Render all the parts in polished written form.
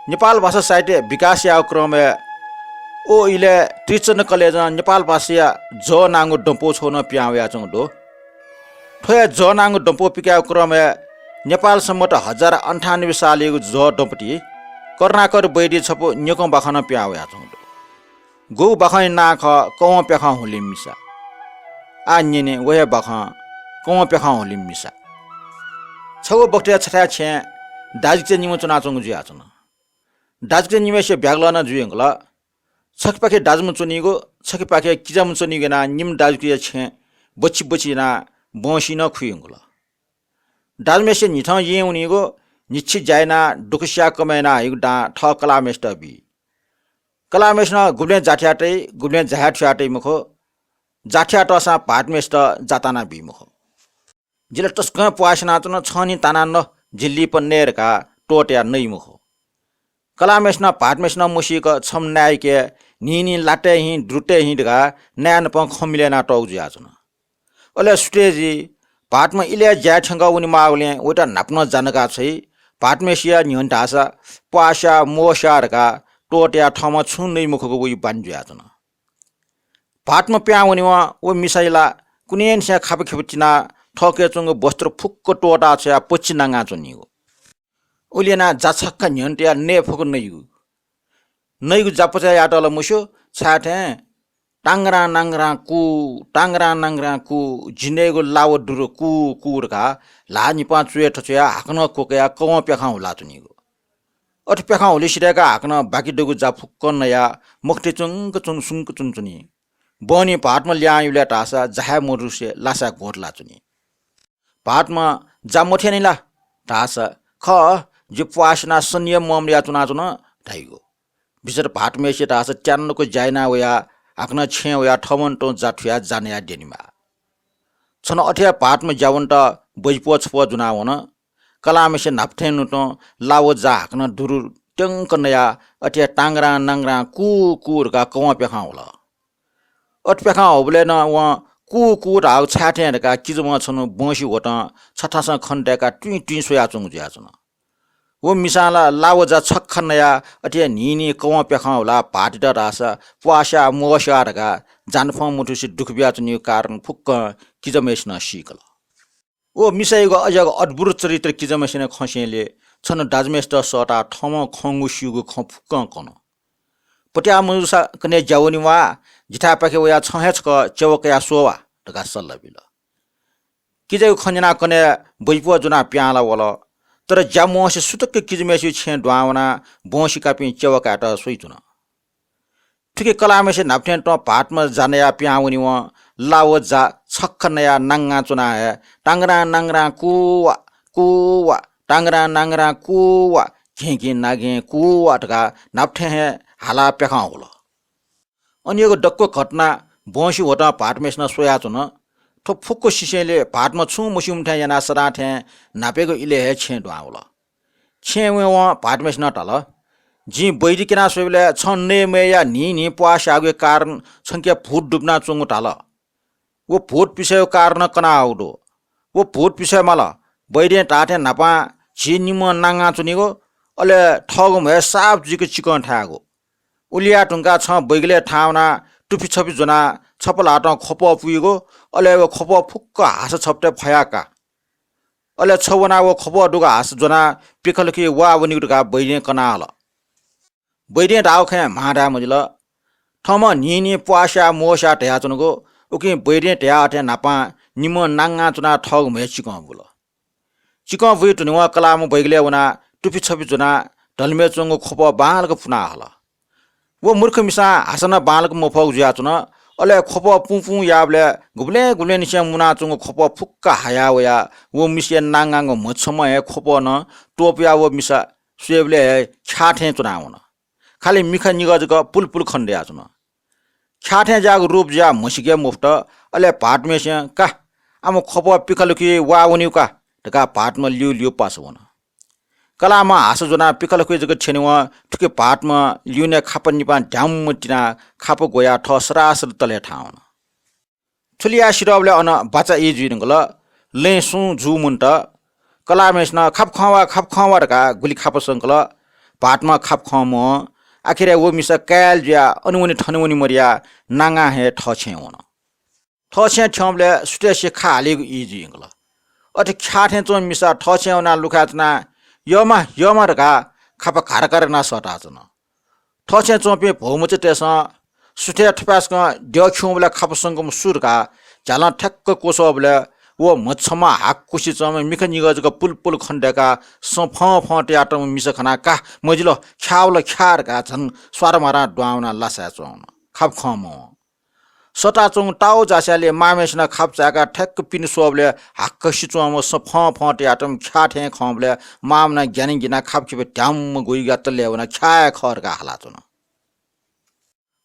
नेपाल भाषा साहित्य विकास क्रम ओ इले टीचर कलेज नेपाल भाषा ज नांगो डम्पो छोन प्याव्या चंदो ठोया ज नांगो डम्पो पिका क्रम नेपाल सम्मत 1098 सालको ज डम्पटी कर्णाकर बैडी छपो न्यको बाखन प्याव्या चंदो गौ बाखन नाख कौ प्याख हुलिम मिसा आ निने वहे बाख कौ प्याख हुलिम मिसा छगो बक्टिया छटा छे दाजिचे निमो चना चंगु जिया चना दाजिचे निमेसे ब्यागलन जुयंगला छकपाके दाजमु चुनिगो छकपाके किजामु चुनिगना निम दाजुके छे बच्ची बच्ची ना बंसी न खुयंगला दाजमेसे निथ ये उनिगो निछि जायना दुखस्या कमेना युडा ठ कलामेस्ट बि कलामेस्ट न गुब्ले जाठ्याटै गुब्ले जाठ्याटै मुखो जाठ्याटसा पाटमेस्ट जाताना बि मुखो जिले टस्क पासना चन छनी ताना न जिल्ली पन्नेरका टोट्या नै मुखो कलामेस्न पाटमेस्न मुसिक छम न्यायके निनी लाटे हि द्रुटे हि दगा न्यान प खमिलेना टौ जिया छन ओले स्टेजी पाटमा इले ज्या छंगा उनि मागले ओटा नाप्न जानका छै पाटमेसिया निहन्टासा पासा मोसारका टोट्या ठम छु नै मुखको उइ बान जिया छन पाटमा प्या उनिवा ओ मिसाइला कुनेन स्या खाप खेपचिना ठके चंग वस्त्र फुक्क टोटा छ पच्ची नांगा चनिगो उलिना जाछक्का न्यन्टिया ने फुक नैगु जापचा याटल मुसो छाटे टांगरा नांगरा कु जिनेगो लाव दुरु कुरका लानि पाचुए ठचया हाकन कोकया कौ प्याखा होला चनिगो अठ प्याखा होली सिरेका हाकन बाकी दगु जा फुक्क नया मुक्ति चंग चुन सुंक चुनचुनी बनी पाटमा ल्यायुले टासा जहा मोरुसे लासा घोटला चुनी पाटमा जा मोठेनिला टासा ख जे पासना सन्य ममरिया चुना चुन ढाइगो बिचर पाटमेसे टासा च्यान्नको जाइना वया हाक्न छे वया ठमन टो जाठ्या जानेया डेनिमा छन अठ्या पाटमा जावन्ट बजपो छपो जुनावन कलामेसे नाप्थे नुटो लाव जा हाक्न दुरु टंक नया अठ्या टांगरा नांगरा कुरका कौ पेखा होला अठ पेखा होबले न व कु राउ छाटेका किजमा छनु बंसी होट छठासा खण्डेका ट्वी सोया चंग ज्या छन वो मिसाला लावजा छक्ख नया अठे निनी कौ पेखा होला पाटिट रासा पासा मोसारका जानफा मुठुसी दुखबिया चनि कारण फुक्क किजमेस न सिकल ओ मिसाइगो अजग अद्भुत चरित्र किजमेसने खसेले छन दाजमेस्ट सटा ठम खंगु सिगु खफुक्क कन पट्या मुसा कने जावनिवा जिठा पाके वया छहेचक चवकया सोवा टका सल्लबिल किजै खन्जना कने बइपो जुना प्याला वला तर जामोसे सुतक किजमेसि छे द्वावना बोसी कापि चवकाट सोइचुन ठिके कलामेसे नाप्थे ट पाटमा जानेया प्याउनि व लाव जा छक्ख नया नांगा चुना है टांगरा नांगरा कुवा टांगरा नांगरा कुवा घेघे नागे कुवा टका नाप्थे है हाला पेखा होला अनि यो डक्को घटना बंसी होटा पाटमेस्न सोया चुन ठो फुक्को सिसेले पाटमा छु मुसिमठा याना सराठे नापेको इले हे छे द्वावला छे व पाटमेस्न टल जी बैरी किना सोइले छन्ने मेया नि पासागो कारण संख्या फुट डुब्ना चंगु टाल वो फुट पिसयो कारण कना आउडो वो फुट पिसय मला बैरी टाटे नापा झि निम नांगा चुनिगो अले ठगो भए साफ जिको चिकन ठागो उलिया टुंगा छ बैगले ठाउना टुपी छपी जना छपलाट खप पुगो अले वो खप फुक्क हास छप्टे फयाका अले छवना वो खप डुगा हास जना पिखलकी वा वनि डुगा बैरे कनाल बैरे डाउ खे माडा मजिल ठम निनी पासा मोसा टया चनको उकि बैरे टया अटे नापा निम नांगा चुना ठग मे चिकन बुल चिकन बुइ टुनिवा कलाम बैगले वना टुपी छपी जना ढलमे चंगो खप बालको फुना हला वो मूर्ख मिसा हासन बालक मफक जुया चुन अले खप पुपु याबले गुब्ले निसे मुना चंगो खप फुक्क हाया वया वो मिसे नांगांगो मछमय खप न टोपिया वो मिसा सुएबले छाठे चुनावन खाली मिखा निगजक पुल खण्डया चुन छाठे जाग रूप जा मसिके मुफ्त अले पाटमेसे का आम खप पिखलकी वा वनिउका टका पाटमा लिउ पासवन कलामा हास जना पिकल खोइ जग छेनेवा ठुके पाटमा लिउने खाप निपा ढ्याम मटिना खाप गोया ठ सरासर तले ठाउन छुलिया सिरबले अन बाचा इ जुइनगल लेसु जुमुन्ट कलामेस्न खाप खवा का गुली खाप संकल भाटमा खाप खम आखिर वो मिसा कैल ज्या अनुवनी ठनुवनी मरिया नांगा हे ठछे होन ठछे ठमले सुटेसे खाले इजी इंगला अटे ख्याठे चोन मिसा ठछे होना लुखातना यमा रका खाप खारकर ना सटाचन ठछे चोपे भौमचे तेस सुटे ठपासका ड्याखुबला खापसंगम सुरका झाला ठक्क कोसबले वो मच्छमा हाक कुसी चम मिख निगजको पुल खण्डेका सफ फटे आटम मिस खना का मजिलो ख्याउल ख्यार का छन स्वार मारा डुआउना लासा चोन खाप खम सटा चोङ टाउ जास्याले मामेसना खाप चाका ठक्क पिन सोबले हाक सिचोम सफ फटे आटम ख्याठे खमले मामना ज्ञानी गिना खाप छिबे ट्याम गोइगा तले वना ख्या खरका हाला चोन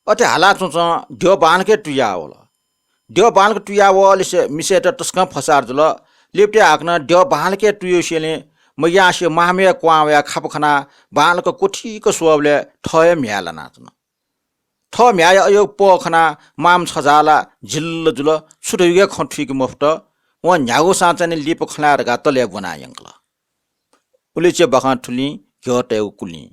अते हाला चोङ ड्यो बानके टुया होला ड्यो बालक टुया वले मिसे त तस्का फसार जुल लेप्टे हाक्न ड्यो बालके टुयोसेले मयासे मामे क्वाया खापखना बालक कोठीको सोबले ठय म्याला नाच्न ठ म्याय अयो पखना माम छजाला झिल्ल जुल छुटुगे खठीको मफ्ट व न्यागो साँचाने लिप खलार गा तले बनायंगला उलिचे बखा ठुली घटे कुली